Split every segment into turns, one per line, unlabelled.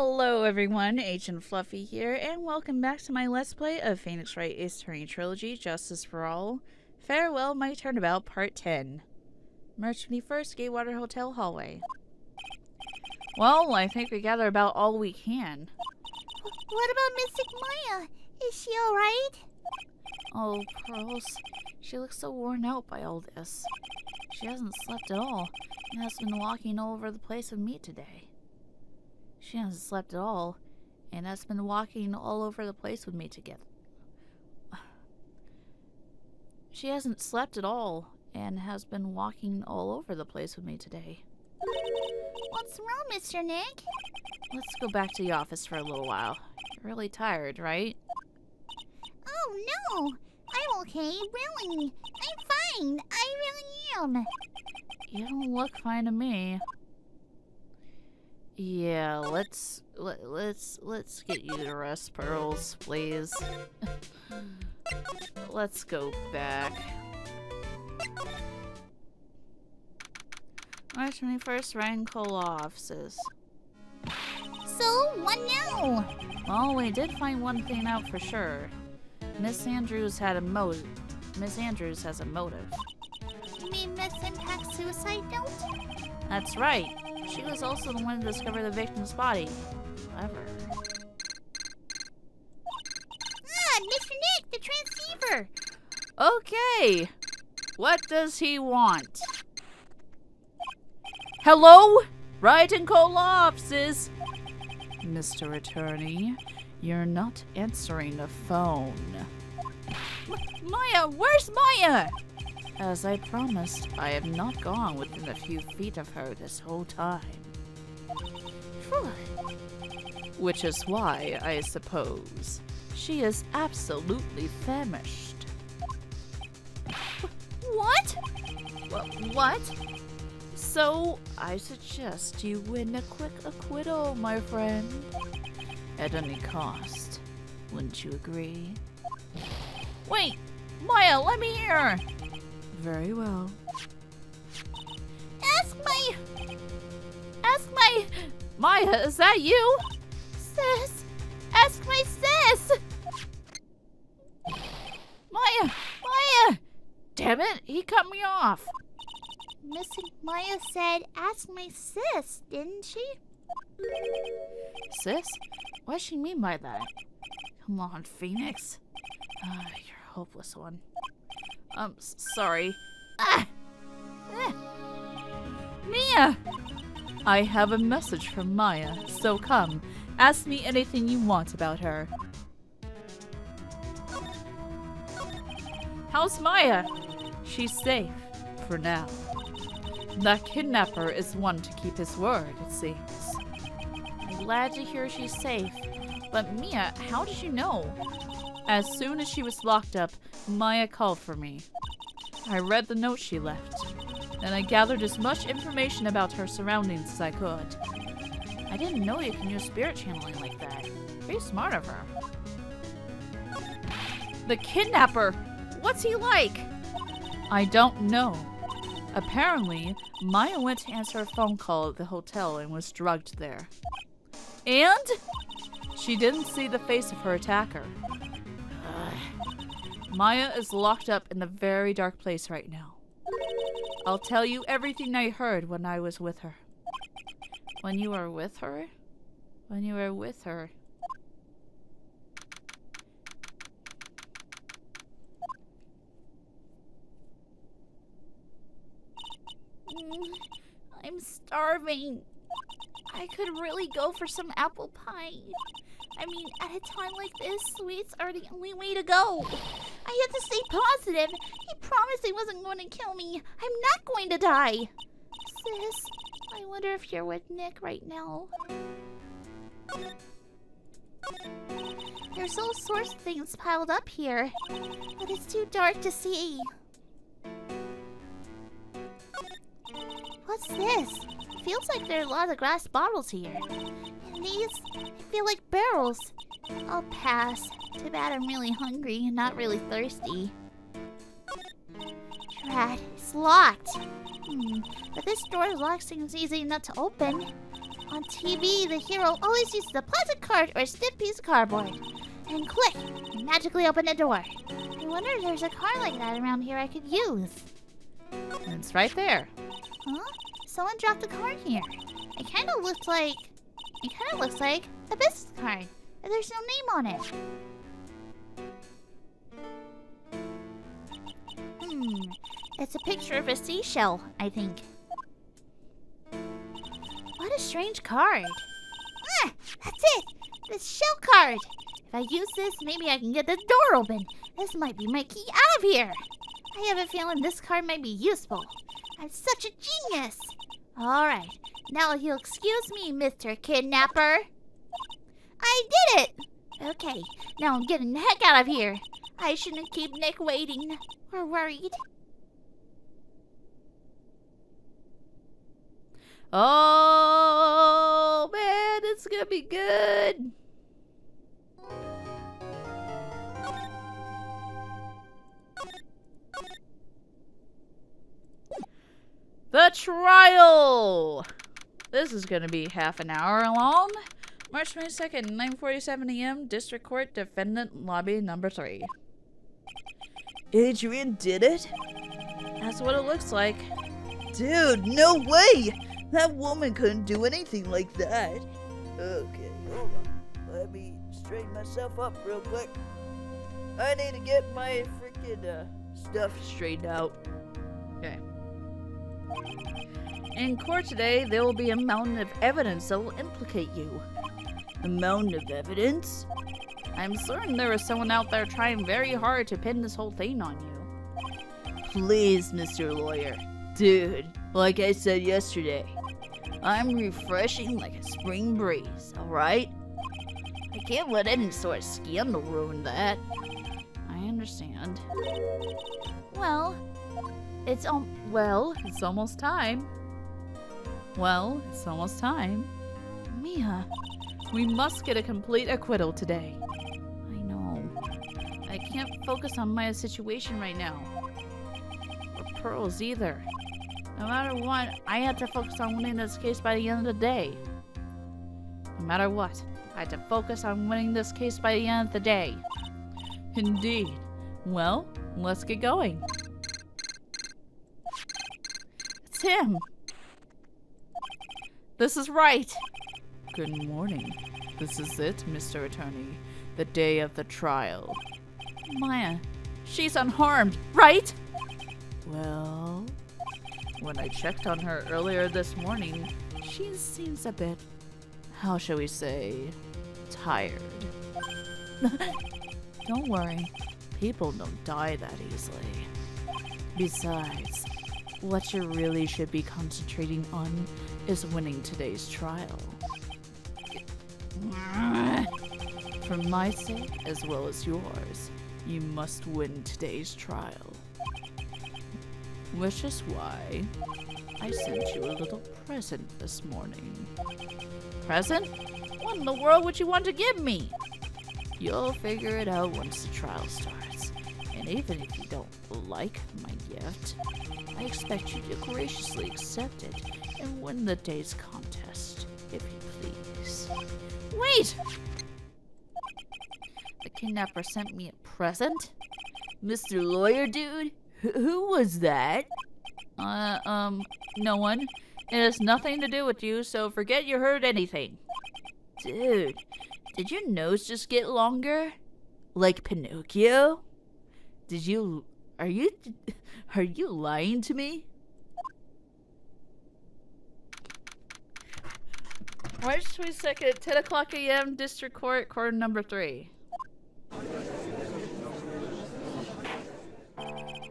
Hello everyone, Agent Fluffy here, and welcome back to my Let's Play of Phoenix Wright Ace Attorney Trilogy, Justice for All. Farewell, my Turnabout, Part 10. March 21st, Gatewater Hotel hallway. Well, I think we gathered about all we can.
What about Mystic Maya? Is she alright?
Oh, Pearls. She looks so worn out by all this. She hasn't slept at all, and has been walking all over the place with me today. She hasn't slept at all, and has been walking all over the place with me together. She hasn't slept at all, and has been walking all over the place with me today.
What's wrong, Mr. Nick?
Let's go back to the office for a little while. You're really tired, right?
Oh, no. I'm okay, really. I'm fine. I really am.
You don't look fine to me. Yeah, let's get you to rest, Pearls, please. Let's go back. March 21st, Ryan Cole offices.
So, what now?
Well, we did find one thing out for sure. Miss Andrews has a motive.
You mean Miss Impact's suicide note?
That's right. She was also the one to discover the victim's body. Clever.
Ah, Mr. Nick, the transceiver!
Okay. What does he want? Hello? Wright and Cole offices. Mr. Attorney, you're not answering the phone. Maya, where's Maya? As I promised, I have not gone within a few feet of her this whole time. Which is why, I suppose, she is absolutely famished.
What?
What? So, I suggest you win a quick acquittal, my friend. At any cost. Wouldn't you agree? Wait! Maya, let me hear! Very well.
Ask my...
Maya, is that you?
sis! Ask my sis!
Maya! Damn it, he cut me off.
Missing Maya said, ask my sis, didn't she?
Sis? What does she mean by that? Come on, Phoenix. You're a hopeless one. Sorry. Mia! I have a message from Maya, so come, ask me anything you want about her. How's Maya? She's safe, for now. That kidnapper is one to keep his word, it seems. I'm glad to hear she's safe, but Mia, how did you know? As soon as she was locked up, Maya called for me. I read the note she left, and I gathered as much information about her surroundings as I could. I didn't know you can use spirit channeling like that. Pretty smart of her. The kidnapper! What's he like? I don't know. Apparently, Maya went to answer a phone call at the hotel and was drugged there. And? She didn't see the face of her attacker. Maya is locked up in a very dark place right now. I'll tell you everything I heard when I was with her. When you were with her? When you were with her.
I'm starving. I could really go for some apple pie. I mean, at a time like this, sweets are the only way to go. I have to stay positive. He promised he wasn't going to kill me. I'm not going to die. Sis, I wonder if you're with Nick right now. There's all sorts of things piled up here, but it's too dark to see. What's this? Feels like there are a lot of glass bottles here. And these, I feel like barrels. I'll pass. Too bad I'm really hungry and not really thirsty. Drat, it's locked. But this door lock seems easy enough to open. On TV, the hero always uses a plastic card or a stiff piece of cardboard. And click, and magically open the door. I wonder if there's a card like that around here I could use.
It's right there.
Huh? Someone dropped a card here. It kind of looks like a business card, but there's no name on it. It's a picture of a seashell, I think. What a strange card. Ah, that's it! The shell card! If I use this, maybe I can get the door open. This might be my key out of here. I have a feeling this card might be useful. I'm such a genius. Alright, now you'll excuse me, Mr. Kidnapper. I did it! Okay, now I'm getting the heck out of here. I shouldn't keep Nick waiting or worried.
Oh, man, it's gonna be good. The trial! This is gonna be half an hour long. March 22nd, 9:47 a.m., District Court, Defendant Lobby number 3. Adrian did it? That's what it looks like.
Dude, no way! That woman couldn't do anything like that. Okay, hold on. Let me straighten myself up real quick. I need to get my freaking stuff straightened out.
Okay. In court today, there will be a mountain of evidence that will implicate you.
A mountain of evidence?
I'm certain there is someone out there trying very hard to pin this whole thing on you.
Please, Mr. Lawyer. Dude, like I said yesterday, I'm refreshing like a spring breeze, alright? I can't let any sort of scandal ruin that.
I understand.
Well,
it's almost time. Well, it's almost time.
Mia,
we must get a complete acquittal today.
I know.
I can't focus on Maya's situation right now. Or Pearl's either. No matter what, I had to focus on winning this case by the end of the day. No matter what, I had to focus on winning this case by the end of the day. Indeed. Well, let's get going. It's him. This is Wright. Good morning. This is it, Mr. Attorney. The day of the trial. Maya, she's unharmed, right? Well, when I checked on her earlier this morning, she seems a bit, how shall we say, tired. Don't worry, people don't die that easily. Besides, what you really should be concentrating on is winning today's trial. For my sake, as well as yours, you must win today's trial. Which is why I sent you a little present this morning. Present? What in the world would you want to give me? You'll figure it out once the trial starts. And even if you don't like my gift, I expect you to graciously accept it and win the day's contest, if you please. Wait! The kidnapper sent me a present?
Mr. Lawyer dude? Who was that?
No one. It has nothing to do with you, so forget you heard anything.
Dude, did your nose just get longer? Like Pinocchio? Are you lying to me?
March 22nd, 10 o'clock a.m., District Court, Court number 3.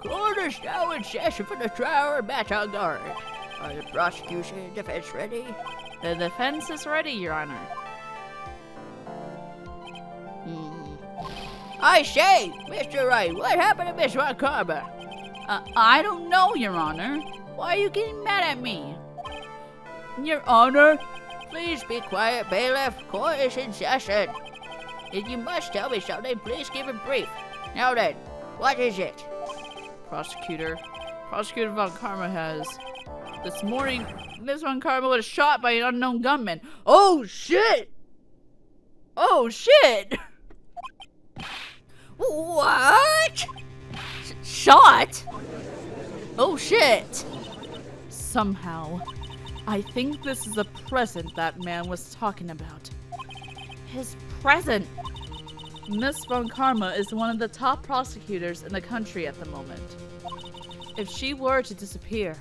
Court is now in session for the trial of matter guard. Are the prosecution and defense ready?
The defense is ready, Your Honor.
I say, Mr. Wright, what happened to Miss Montgomery?
I don't know, Your Honor. Why are you getting mad at me?
Your Honor, please be quiet, bailiff. Court is in session. If you must tell me something, please give it brief. Now then, what is it?
Prosecutor Von Karma has This morning, Miss Von Karma was shot by an unknown gunman.
Oh, shit!
Oh, shit!
What?
Shot? Oh, shit! Somehow, I think this is a present that man was talking about. His present! Miss Von Karma is one of the top prosecutors in the country at the moment. If she were to disappear,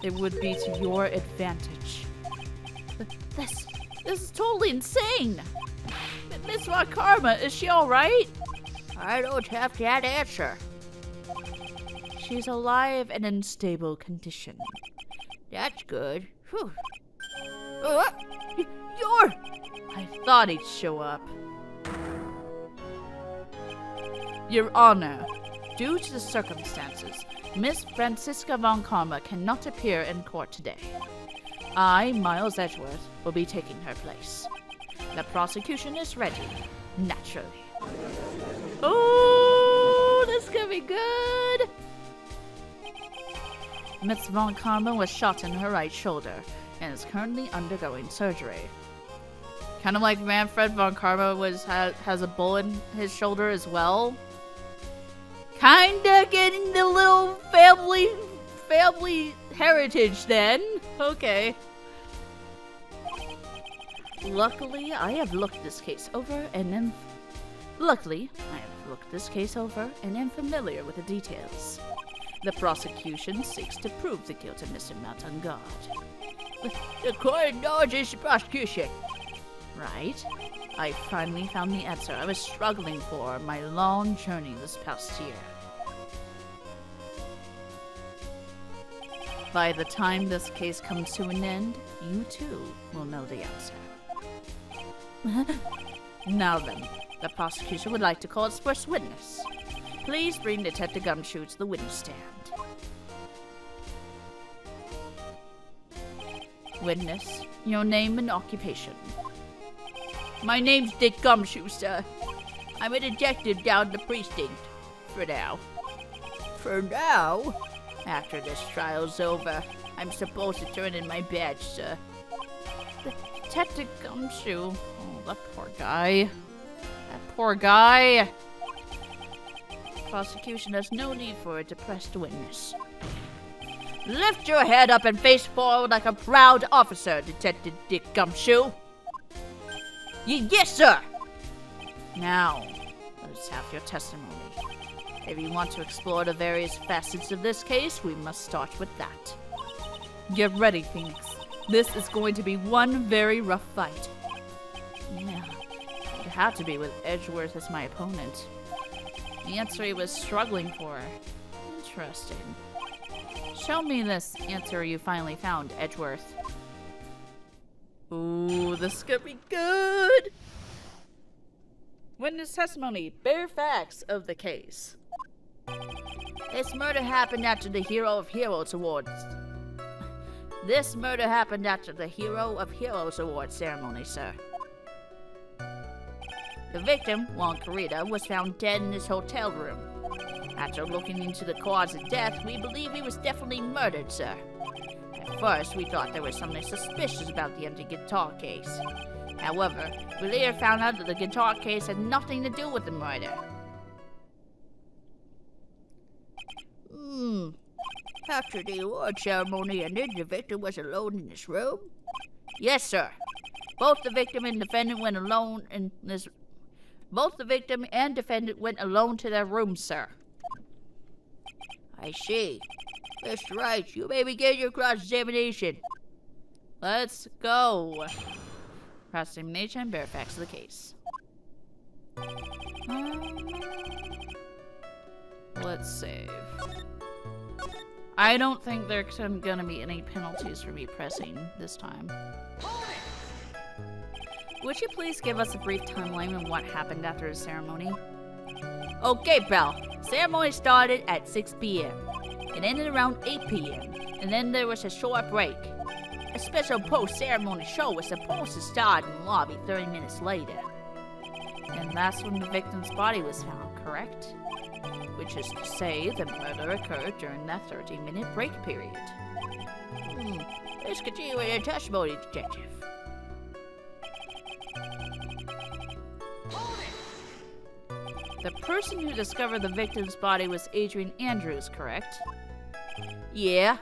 it would be to your advantage.
This is totally insane.
Miss Von Karma, is she alright?
I don't have that answer.
She's alive and in stable condition.
That's good. Whew.
You're... I thought he'd show up. Your Honor, due to the circumstances, Miss Francisca Von Karma cannot appear in court today. I, Miles Edgeworth, will be taking her place. The prosecution is ready, naturally. Oh, this is gonna be good! Miss Von Karma was shot in her right shoulder and is currently undergoing surgery. Kind of like Manfred Von Karma has a bullet in his shoulder as well. Kinda getting the little family heritage then. Okay. Luckily, I have looked this case over and am familiar with the details. The prosecution seeks to prove the guilt of Mr. Montangard.
The court acknowledges the prosecution.
Right? I finally found the answer I was struggling for on my long journey this past year. By the time this case comes to an end, you too will know the answer. Now then, the prosecution would like to call its first witness. Please bring Detective Gumshoe to the witness stand. Witness, your name and occupation.
My name's Dick Gumshoe, sir. I'm a detective down the precinct. For now. For now? After this trial's over, I'm supposed to turn in my badge, sir.
Detective Gumshoe. Oh, that poor guy. That poor guy. Prosecution has no need for a depressed witness.
Lift your head up and face forward like a proud officer, Detective Dick Gumshoe. Yes, sir!
Now, let's have your testimony. If you want to explore the various facets of this case, we must start with that. Get ready, Phoenix. This is going to be one very rough fight. Yeah, it had to be with Edgeworth as my opponent. The answer he was struggling for. Interesting. Show me this answer you finally found, Edgeworth. Ooh, this is gonna be good! Witness testimony, bare facts of the case.
This murder happened after the Hero of Heroes Awards. This murder happened after the Hero of Heroes Awards ceremony, sir. The victim, Juan Carita, was found dead in his hotel room. After looking into the cause of death, we believe he was definitely murdered, sir. At first, we thought there was something suspicious about the empty guitar case. However, we later found out that the guitar case had nothing to do with the murder. After the award ceremony ended, the victim was alone in his room? Yes, sir. Both the victim and defendant went alone to their rooms, sir. I see. Mr. Wright, you may begin your cross-examination.
Let's go. Cross-examination, bare facts of the case. Let's save. I don't think there's gonna be any penalties for me pressing this time. Would you please give us a brief timeline of what happened after the ceremony?
Okay, pal. Ceremony started at 6 p.m. It ended around 8 p.m. And then there was a short break. A special post-ceremony show was supposed to start in the lobby 30 minutes later.
And that's when the victim's body was found, correct? Which is to say, the murder occurred during that 30-minute break period. Please continue with your testimony, Detective. The person who discovered the victim's body was Adrian Andrews, correct? Yeah.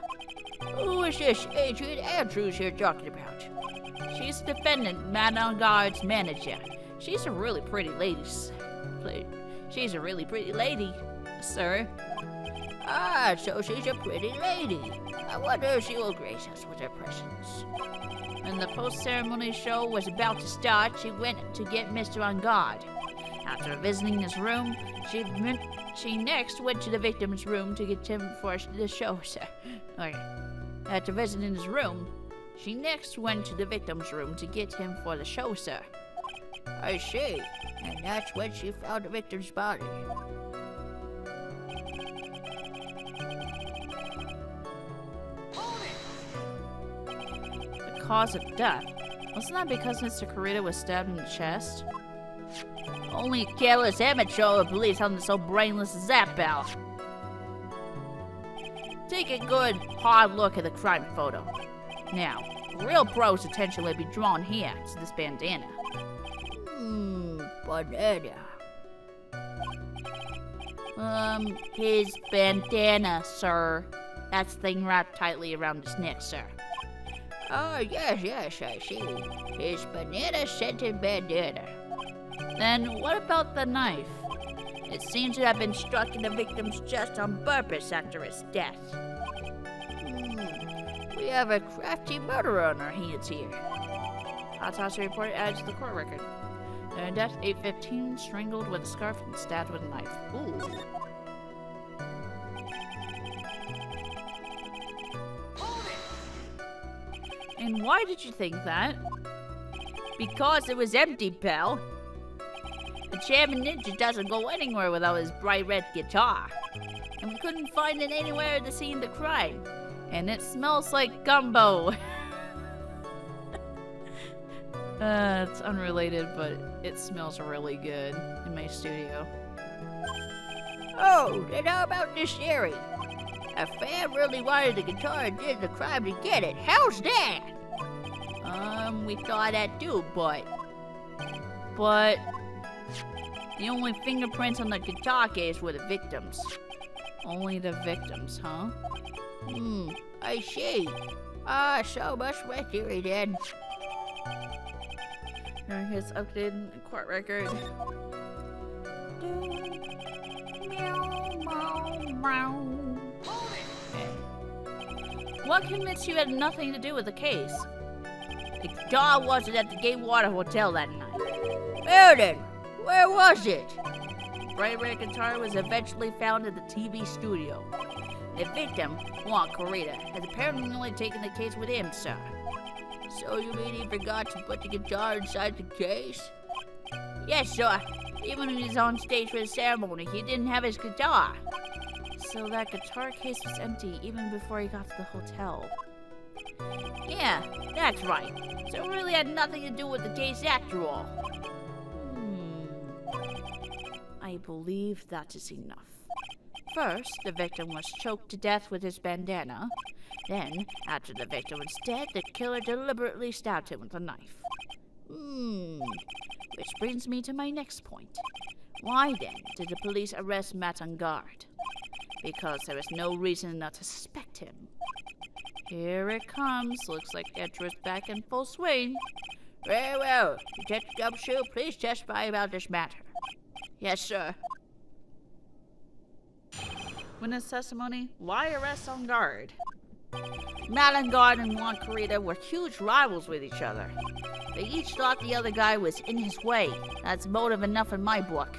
Who is this Adrian Andrews you're talking about? She's the defendant, Madame Guard's manager. She's a really pretty lady, She's a really pretty lady, sir. Ah, so she's a pretty lady. I wonder if she will grace us with her presence. When the post-ceremony show was about to start, she went to get Mr. On Guard. After visiting his room, she next went to the victim's room to get him for the show, sir. After visiting his room, she next went to the victim's room to get him for the show, sir. I see. And that's when she found the victim's body. The cause of death. Wasn't that because Mr. Corita was stabbed in the chest? Only a careless amateur the police on so brainless as that, pal. Take a good, hard look at the crime photo. Now, real pro's attention will be drawn here to this bandana. Bandana. His bandana, sir. That's the thing wrapped tightly around his neck, sir. Oh, yes, I see. His banana-scented bandana. Then what about the knife? It seems to have been struck in the victim's chest on purpose after his death. We have a crafty murderer on our hands here. Autopsy report added to the court record. Death 8:15, strangled with a scarf and stabbed with a knife. Ooh. And why did you think that? Because it was empty, pal. The Chairman Ninja doesn't go anywhere without his bright red guitar. And we couldn't find it anywhere at the scene of the crime. And it smells like gumbo. It's unrelated, but it smells really good in my studio. Oh, then how about this theory? A fan really wanted the guitar and did the crime to get it. How's that? We thought that too, but the only fingerprints on the guitar case were the victims. Only the victims, huh? I see. So much for my theory then. Here's updated court record. What convinced you had nothing to do with the case? The guitar wasn't at the Gatewater Hotel that night. Well then, where was it? The bright red guitar was eventually found at the TV studio. The victim, Juan Corita, has apparently taken the case with him, sir. So you mean he forgot to put the guitar inside the case? Yes, sir. Even when he was on stage for the ceremony, he didn't have his guitar. So that guitar case was empty even before he got to the hotel. Yeah, that's right. So it really had nothing to do with the case after all. I believe that is enough. First, the victim was choked to death with his bandana. Then, after the victim was dead, the killer deliberately stabbed him with a knife. Which brings me to my next point. Why then did the police arrest Matt on guard? Because there was no reason not to suspect him. Here it comes. Looks like Edgar's back in full swing. Very well. Detective Gumshoe, please testify about this matter. Yes, sir. Witness testimony, why arrest on guard? Malingard and Juan Corita were huge rivals with each other. They each thought the other guy was in his way. That's motive enough in my book.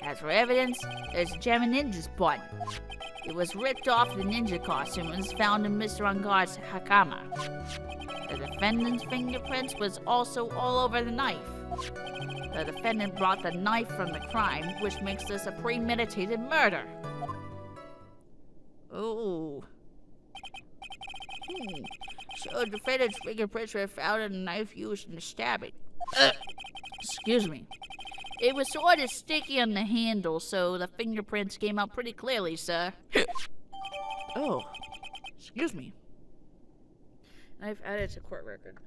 As for evidence, there's a gem in Ninja's butt. It was ripped off the ninja costume and was found in Mr. Angard's hakama. The defendant's fingerprints was also all over the knife. The defendant brought the knife from the crime, which makes this a premeditated murder. Oh. So the defendant's fingerprints were found in the knife used in the stabbing. Excuse me. It was sort of sticky on the handle, so the fingerprints came out pretty clearly, sir. Oh, excuse me. I've added to court record.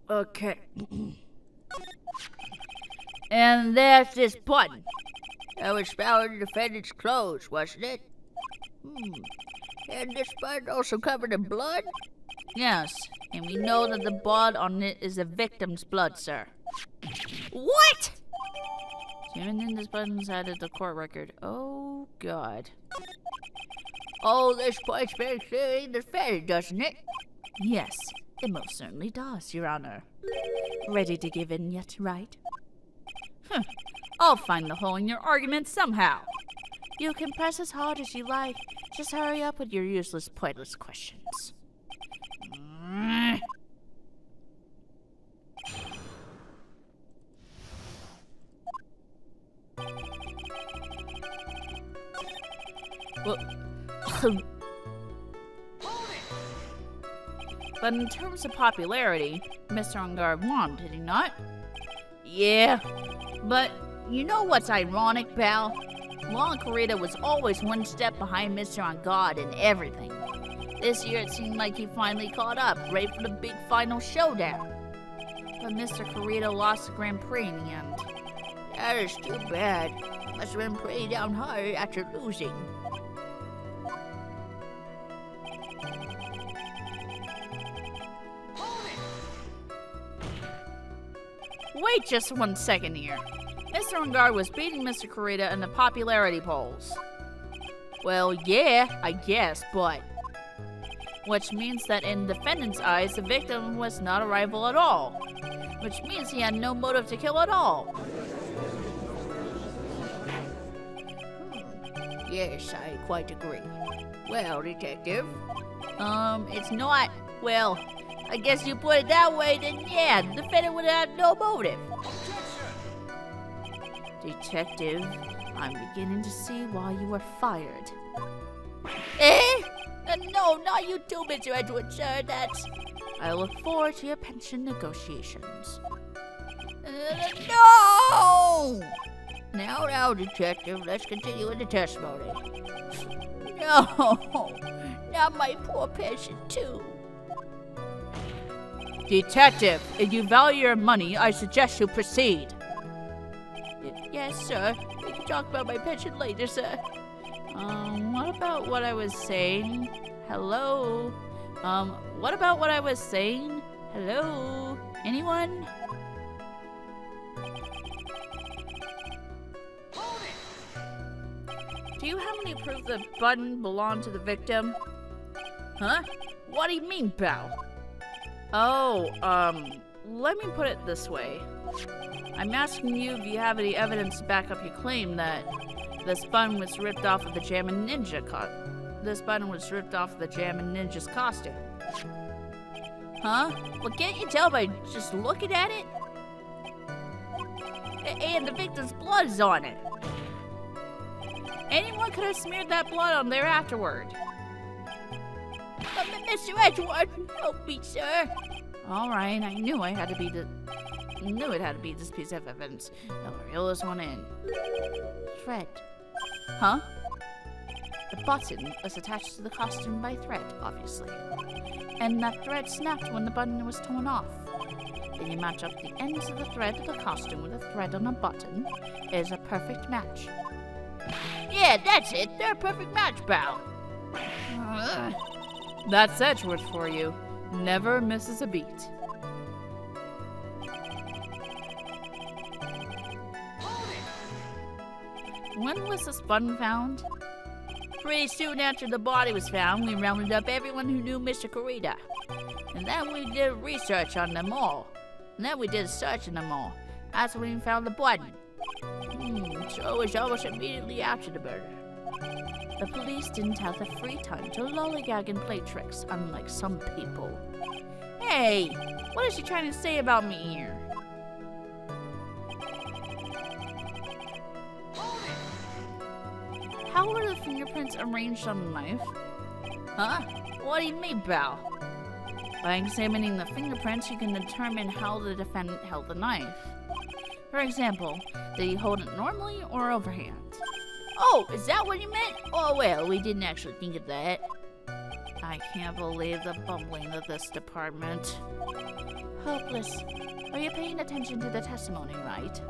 Okay. And there's this button. That was found in the defendant's clothes, wasn't it? And this button also covered in blood? Yes, and we know that the blood on it is the victim's blood, sir.
What?
Examining this button's added to court record. Oh, God. Oh, this point's very clearly the defendant, doesn't it? Yes, it most certainly does, Your Honor. Ready to give in yet, Wright? I'll find the hole in your argument somehow. You can press as hard as you like. Just hurry up with your useless, pointless questions. Well, but in terms of popularity, Mr. Ungard won, did he not? Yeah, but you know what's ironic, pal? Law and Corrida was always one step behind Mr. Ungard in everything. This year it seemed like he finally caught up, ready for the big final showdown. But Mr. Corrida lost the Grand Prix in the end. That is too bad. Must have been pretty downhearted after losing. Wait just 1 second here. Mr. Ungard was beating Mr. Corrida in the popularity polls. Well, yeah, I guess, but... Which means that in the defendant's eyes, the victim was not a rival at all. Which means he had no motive to kill at all. Yes, I quite agree. Well, detective? It's not... Well, I guess you put it that way, then yeah, the defendant would have no motive. Detective, I'm beginning to see why you were fired. Eh? No, not you too, Mr. Edward, sir. That's... I look forward to your pension negotiations. No! Now, detective, let's continue with the testimony. No! Not my poor pension, too. Detective, if you value your money, I suggest you proceed. Yes, sir. We can talk about my pension later, sir. What about what I was saying? Hello? What about what I was saying? Hello? Anyone? Do you have any proof the button belonged to the victim? Huh? What do you mean, pal? Oh, let me put it this way. I'm asking you if you have any evidence to back up your claim that this button was ripped off of the Jammin' Ninja Ninja's costume. Huh? Well, can't you tell by just looking at it? And the victim's blood is on it. Anyone could have smeared that blood on there afterward. Mr. Edward, help me, sir. All right, I knew it had to be this piece of evidence. Now reel this one in. Thread. Huh? The button was attached to the costume by thread, obviously. And that thread snapped when the button was torn off. Then you match up the ends of the thread of the costume with a thread on a button. It is a perfect match. Yeah, that's it. They're a perfect match, pal. That's Edgeworth for you. Never misses a beat. When was this button found? Pretty soon after the body was found, we rounded up everyone who knew Mr. Corrida. And then we did research on them all. And then we did a search on them all. That's when we found the button. So it was almost immediately after the murder. The police didn't have the free time to lollygag and play tricks, unlike some people. Hey, what is she trying to say about me here? How were the fingerprints arranged on the knife? Huh? What do you mean, pal? By examining the fingerprints, you can determine how the defendant held the knife. For example, did he hold it normally or overhand? Oh, is that what you meant? Oh, well, we didn't actually think of that. I can't believe the bumbling of this department.
Hopeless. Are you paying attention to the testimony, Wright?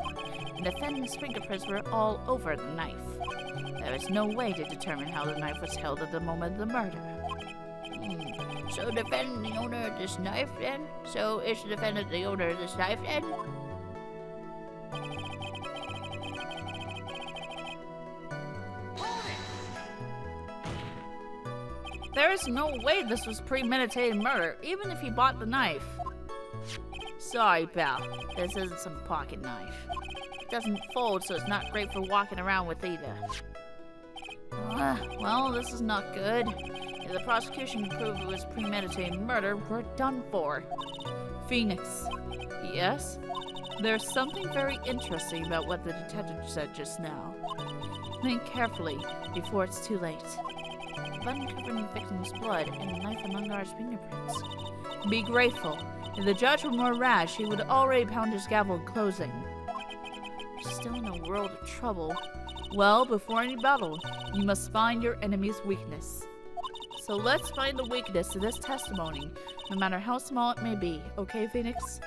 The defendant's fingerprints were all over the knife.
There is no way to determine how the knife was held at the moment of the murder.
So the defendant the owner of this knife then? So is the defendant the owner of this knife then?
There is no way this was premeditated murder, even if he bought the knife. Sorry, pal. This isn't some pocket knife. It doesn't fold, so it's not great for walking around with either. Well, this is not good. If the prosecution can prove it was premeditated murder, we're done for. Phoenix. Yes? There's something very interesting about what the detective said just now. Think carefully before it's too late. A button covered in the victim's blood and a knife among our fingerprints. Be grateful. If the judge were more rash, he would already pound his gavel in closing. We're still in a world of trouble. Well, before any battle, you must find your enemy's weakness. So let's find the weakness in this testimony, no matter how small it may be. Okay, Phoenix?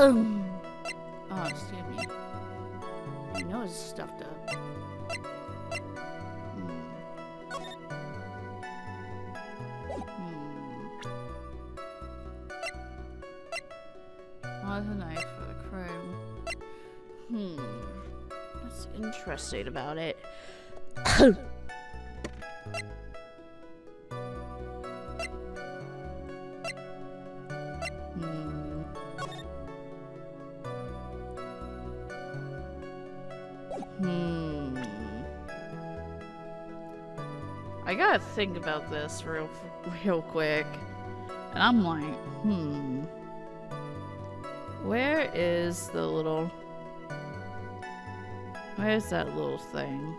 Oh, excuse me. My nose is stuffed up. Oh, the knife for the crew. What's interesting about it? I gotta think about this real quick. And I'm like, where is the little... Where's that little thing?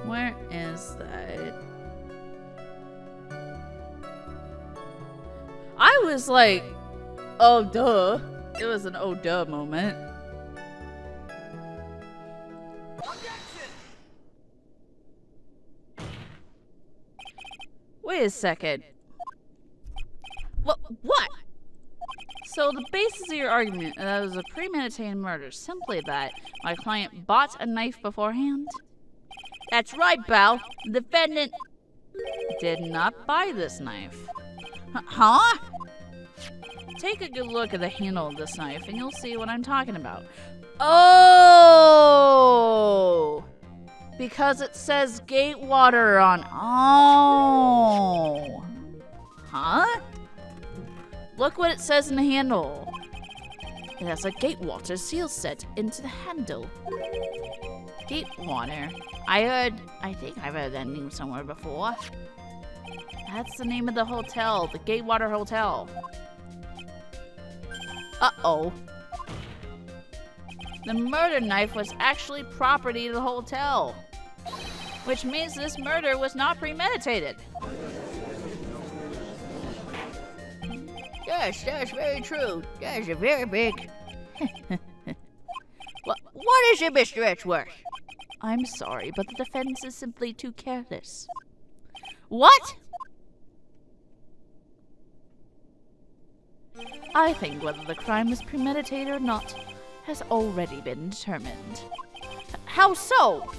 Where is that? I was like, oh duh. It was an oh duh moment. Wait a second. What? So the basis of your argument that it was a premeditated murder, simply that my client bought a knife beforehand? That's right, pal. The defendant did not buy this knife. Huh? Take a good look at the handle of this knife and you'll see what I'm talking about. Oh! Because it says Gatewater on... Oh! Huh? Look what it says in the handle. It has a Gatewater seal set into the handle. Gatewater. I think I've heard that name somewhere before. That's the name of the hotel, the Gatewater Hotel. Uh-oh. The murder knife was actually property of the hotel, which means this murder was not premeditated.
Yes, that's very true. That's a very big... What is it, Mr. Edgeworth?
I'm sorry, but the defense is simply too careless. What? I think whether the crime was premeditated or not has already been determined. How so?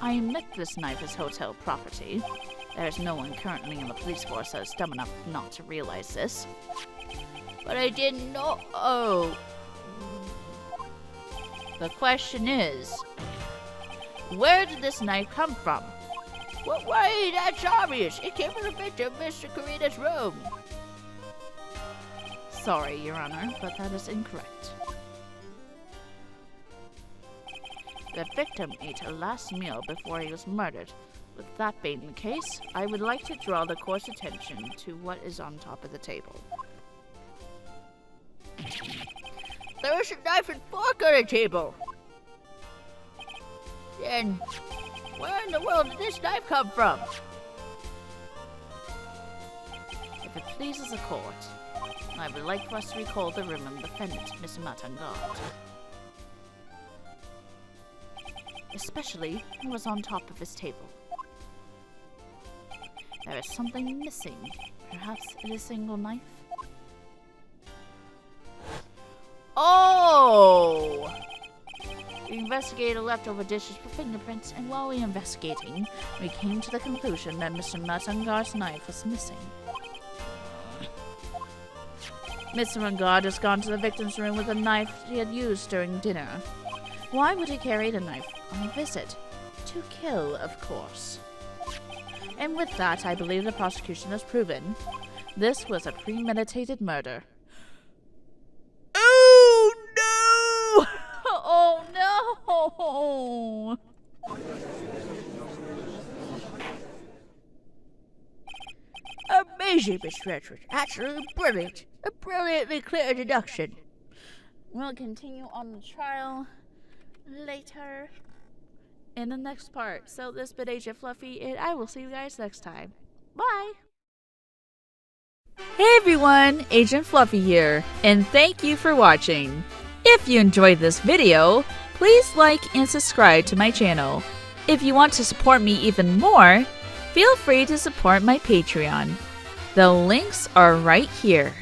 I admit this knife is hotel property. There's no one currently in the police force that is dumb enough not to realize this.
But I didn't know... Oh.
The question is, where did this knife come from?
Well, why, that's obvious. It came from the victim, Mr. Karina's room.
Sorry, Your Honor, but that is incorrect. The victim ate her last meal before he was murdered, With that being the case, I would like to draw the court's attention to what is on top of the table.
There is a knife and fork on the table. Then, where in the world did this knife come from?
If it pleases the court, I would like for us to recall the room and defendant, Miss Matangard. Especially who was on top of his table. There is something missing. Perhaps it is a single knife? Oh! We investigated leftover dishes for fingerprints, and while we were investigating, we came to the conclusion that Mr. Matangard's knife was missing. Mr. Matangard has gone to the victim's room with a knife he had used during dinner. Why would he carry the knife on a visit? To kill, of course. And with that, I believe the prosecution has proven this was a premeditated murder.
Oh no!
Oh no!
Amazing, Miss Redford. Absolutely brilliant. A brilliantly clear deduction.
We'll continue on the trial later in the next part. So this has been Agent Fluffy, and I will see you guys next time. Bye! Hey everyone, Agent Fluffy here, and thank you for watching. If you enjoyed this video, please like and subscribe to my channel. If you want to support me even more, feel free to support my Patreon. The links are right here.